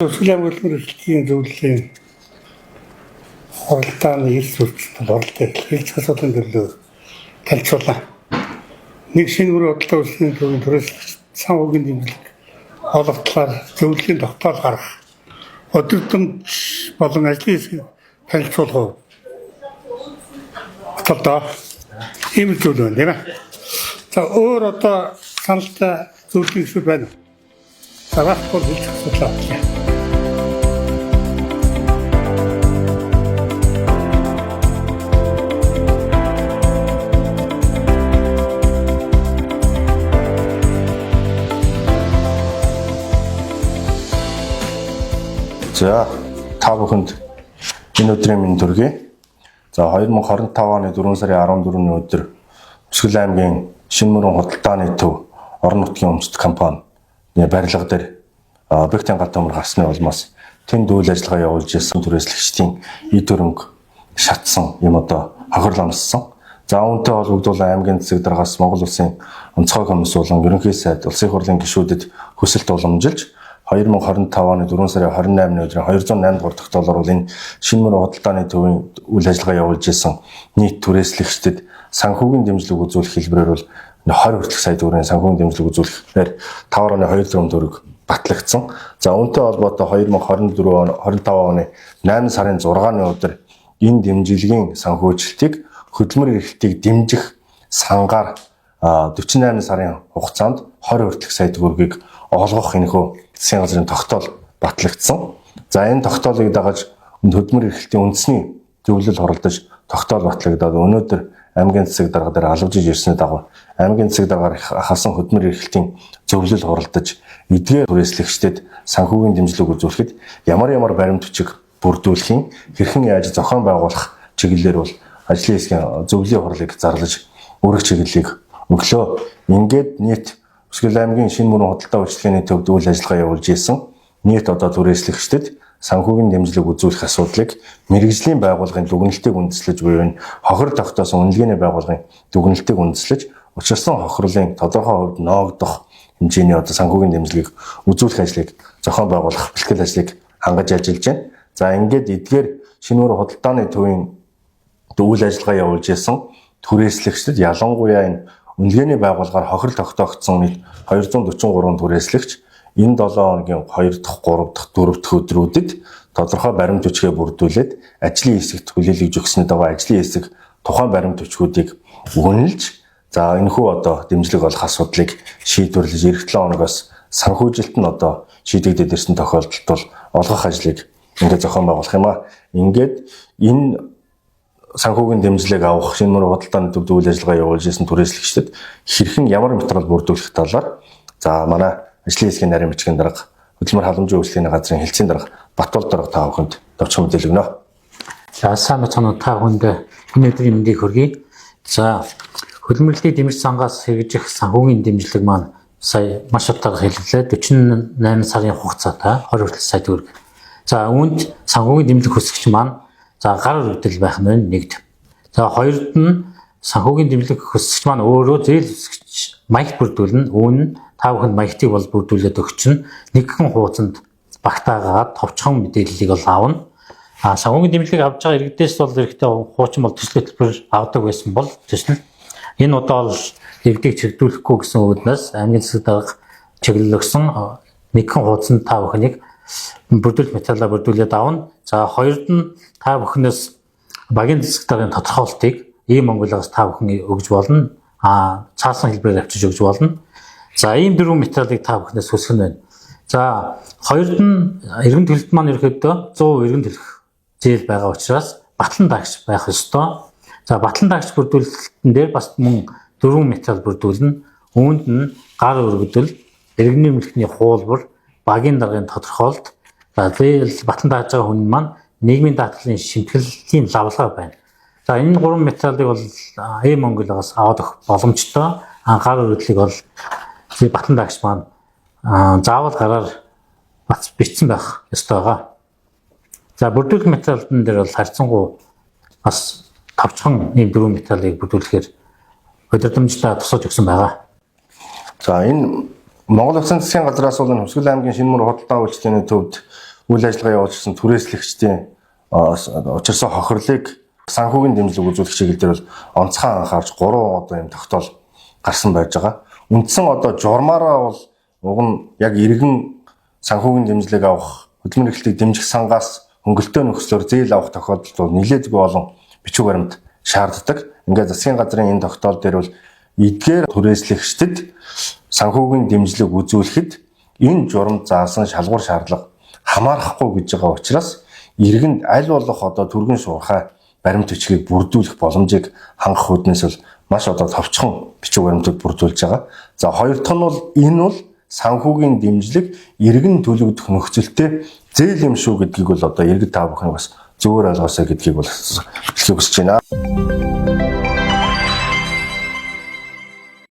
Өсгөл аймгийн эрхлэлийн зөвлөлийн оролдооны эрс үржилт оролдоод хэлж асуудлын төлөө танилцуулна. Нэг шинэ үр бодлого үүсгэний төвийн төрөлх санхүүгийн дэмжлэг олонхлоор зөвлөлийн тогтоол гаргах, өдөртөмж болон ажлын хэсгийг танилцуулах бодлоо ийм зүйл байна тийм ээ. За өөр одоо саналтай зөвлөлийн хэсэг байна. За байхгүй хэлж асуудлаа. За та бүхэнд энэ өдрийн минь төргий. За 2025 оны 4 сарын 14-ний өдөр Өсгөл аймгийн Шинмөрөн худалдааны төв орон нутгийн өмчт компани барилга дээр объектын гал төмөр гарсны улмаас тэнд үйл ажиллагаа явуулж ирсэн түрээслэгчдийн эд хөрөнгө шатсан юм одоо хохирол онцсон. За үүнтэй холбогдуулан аймгийн засаг даргаас Монгол Улсын онцгой комисс болон ерөнхий сайд улсын хурлын гишүүдэд хүсэлт уламжилж 2025 оны 4 сарын 28-ны өдрийн 208 дугаар тогтоолоор бол энэ Шинмөрөн худалдааны төвийн үйл ажиллагаа явуулж ирсэн нийт түрээслэгчдэд санхүүгийн дэмжлэг үзүүлэх хэлбэрээр бол 20 хүртэлх сая төгрөгийн санхүүгийн дэмжлэг үзүүлэхээр 5.2 тэрбум төгрөг батлагдсан. За үүнтэй холбоотой 2025 оны 8 сарын 6-ны өдөр энэ дэмжлэгийн санхүүжилтийг хөдөлмөр эрхлэлтийг дэмжих сангаар 48 сарын хугацаанд 20 хүртэлх сая төгрөгийг олгох энэхүү засгийн газрын тогтоол батлагдсан. За энэ тогтоолыг дагаж хөдөлмөр эрхлэлтийн үндэсний зөвлөл хоролдож тогтоол батлагдаад өнөөдөр аймгийн засаг дарга дээр албаж ирсний дагуу аймгийн засаг даргаар хасан хөдөлмөр эрхлэлтийн зөвлөл хоролдож эдгээр түрээслэгчдэд санхүүгийн дэмжлэг үзүүлэхэд ямар баримт бичиг бүрдүүлэхийн хэрхэн яаж зохион байгуулах чиглэлээр бол ажлын хэсгийн зөвлөлийн хурлыг зарлаж үүрэг чиглэлийг өглөө. Ингээд нийт Өсгөл аймгийн Шинмөрөн худалдаа үйлчилгээний төвд үйл ажиллагаа явуулж ирсэн нийт одоо түрээслэгчдэд санхүүгийн дэмжлэг үзүүлэх асуудлыг мэргэжлийн байгууллагын дүгнэлтийг үндэслэж буюу хохир тогтоосон үнэлгээний байгууллагын дүгнэлтийг үндэслэж учирсан хохирлын тодорхой хувьд ноогдох хэмжээний одоо санхүүгийн дэмжлэгийг үзүүлэх ажлыг зохион байгуулах бэлтгэл ажлыг хангаж ажиллаж байна. За ингээд эдгээр Шинмөрөн худалдааны төвийн үйл ажиллагаа явуулж ирсэн түрээслэгчдэд ялангуяа энэ үнэлгээний байгууллагаар хохирол тогтоогдсон нийт 243 түрээслэгч энэ 7 хоногийн 2 дахь, 3 дахь, 4 дахь өдрүүдэд тодорхой баримт бичгээ бүрдүүлээд ажлын хэсэгт хүлээлгэж өгсөний дагуу ажлын хэсэг тухайн баримт бичгүүдийг үнэлж за энэхүү одоо дэмжлэг олох асуудлыг шийдвэрлэж эх 7 хоногоос санхүүжилт нь одоо шийдэгдээд ирсэн тохиолдолд бол олгох ажлыг ингээд зохион байгуулах юм а. Ингээд энэ санхүүгийн дэмжлэг авах Шинмөрөн худалдааны төвд үйл ажиллагаа явуулж ирсэн түрээслэгчдэд хэрхэн ямар материал бүрдүүлэх талаар за манай ажлын хэсгийн нарийн бичгийн дарга хөдөлмөр халамжийн үйлчлэгийн газрын хэлтсийн дарга Батбол дарга та бүхэнд товчхон мэдээлэл өгнө. За сайн бацхан та бүхэнд энэ өдрийн мэндийг хүргэе. За хөдөлмөрлөлтийг дэмжих сангаас хэрэгжих санхүүгийн дэмжлэг маань сая маш утга хэллээ 48 сарын хугацаатай 20 хүртэл сая төгрөг. За үүнд санхүүгийн дэмжлэг хүсэгч маань за гар хүртэл байх нь нэгд. За хоёрд нь санхүүгийн дэмжлэг хүсэгч маань өөрөө зээл хүсэгч маягт бүрдүүлнэ. Үүн та бүхэнд маягтыг бол бүрдүүлээд өгч нь нэгэн хуудсанд багтаагаад товчхон мэдээллийг бол аавна. Санхүүгийн дэмжлэг авж байгаа иргэдээс бол эрэгтэй хуучин бол төсөл хөтөлбөр авдаг байсан бол төсөл энэ удаа бол иргэдийг чиглүүлэхгүй гэсэн үүднээс аймгийн засаг дарга чиглэл өгсөн нэгэн хуудсанд та бүхнийг бүрдүүлэх материалаа бүрдүүлээд авна. За хоёрд нь та бүхнээс багийн засаг даргын тодорхойлтыг ийм Монголоос та бүхэн өгж болно. Цаасан хэлбэрээр авчиж өгж болно. За ийм дөрвөн материалыг та бүхнээс хүсэх нь байна. За хоёрд нь иргэн төлөлт маань ерөөдөө 100% иргэн төлөх зээл байгаа учраас батлан даагч байх ёстой. За батлан даагч бүрдүүлэлтэн дээр бас мөн дөрвөн материал бүрдүүлнэ. Үүнд нь гар өргөдөл, иргэний мөлхний хуулбар, багийн даргын тодорхойлт, зээл батлан дааж байгаа хүн маань нийгмийн даатгалын шимтгэлийн лавлага байна. За энэ гурван материалыг бол Монголоос аваад өгөх боломжтой. Гар өргөдлийг бол батлан даагч маань заавал гараар бац бичсэн байх ёстой байгаа. За бүрдүүлэх материалын дээр бол харьцангуй бас тавчхан ийм дөрвөн материалыг бүрдүүлэхээр өдөртөмжтэй тусаж өгсөн байгаа. За энэ Монгол Улсын засгийн газраас бол Өсгөл аймгийн Шинмөрөн худалдаа үйлчилгээний төвд үйл ажиллагаа явуулсан түрээслэгчдийн учирсан хохирлыг санхүүгийн дэмжлэг үзүүлэх чиглэл дээр бол онцгой анхаарч 3 одоо юм тогтоол гарсан байж байгаа. Үндсэн одоо журмаараа бол уг нь яг иргэн санхүүгийн дэмжлэг авах, хөдөлмөр эрхлэлийг дэмжих сангаас хөнгөлтөө нөхцлөөр зээл авах тохиолдолд бол нэлээдгүй олон бичиг баримт шаарддаг. Ингээд засгийн газрын энэ тогтоол дээр бол эдгээр түрээслэгчдэд санхүүгийн дэмжлэг үзүүлэхэд энэ журам заасан шалгуур шаардлага хамаарахгүй гэж байгаа учраас иргэнд аль болох одоо түргэн шуурхай баримт бичгийг бүрдүүлэх боломжийг хангах үүднээс бол маш одоо товчхон бичиг баримтыг бүрдүүлж байгаа. За хоёр дахь нь бол энэ бол санхүүгийн дэмжлэг иргэн төлөгдөх нөхцөлтэй зээл юм шүү гэдгийг бол одоо иргэд та бүхэн бас зөвөр ойлгоосэй гэдгийг бол хэлхийг хүсэж байна.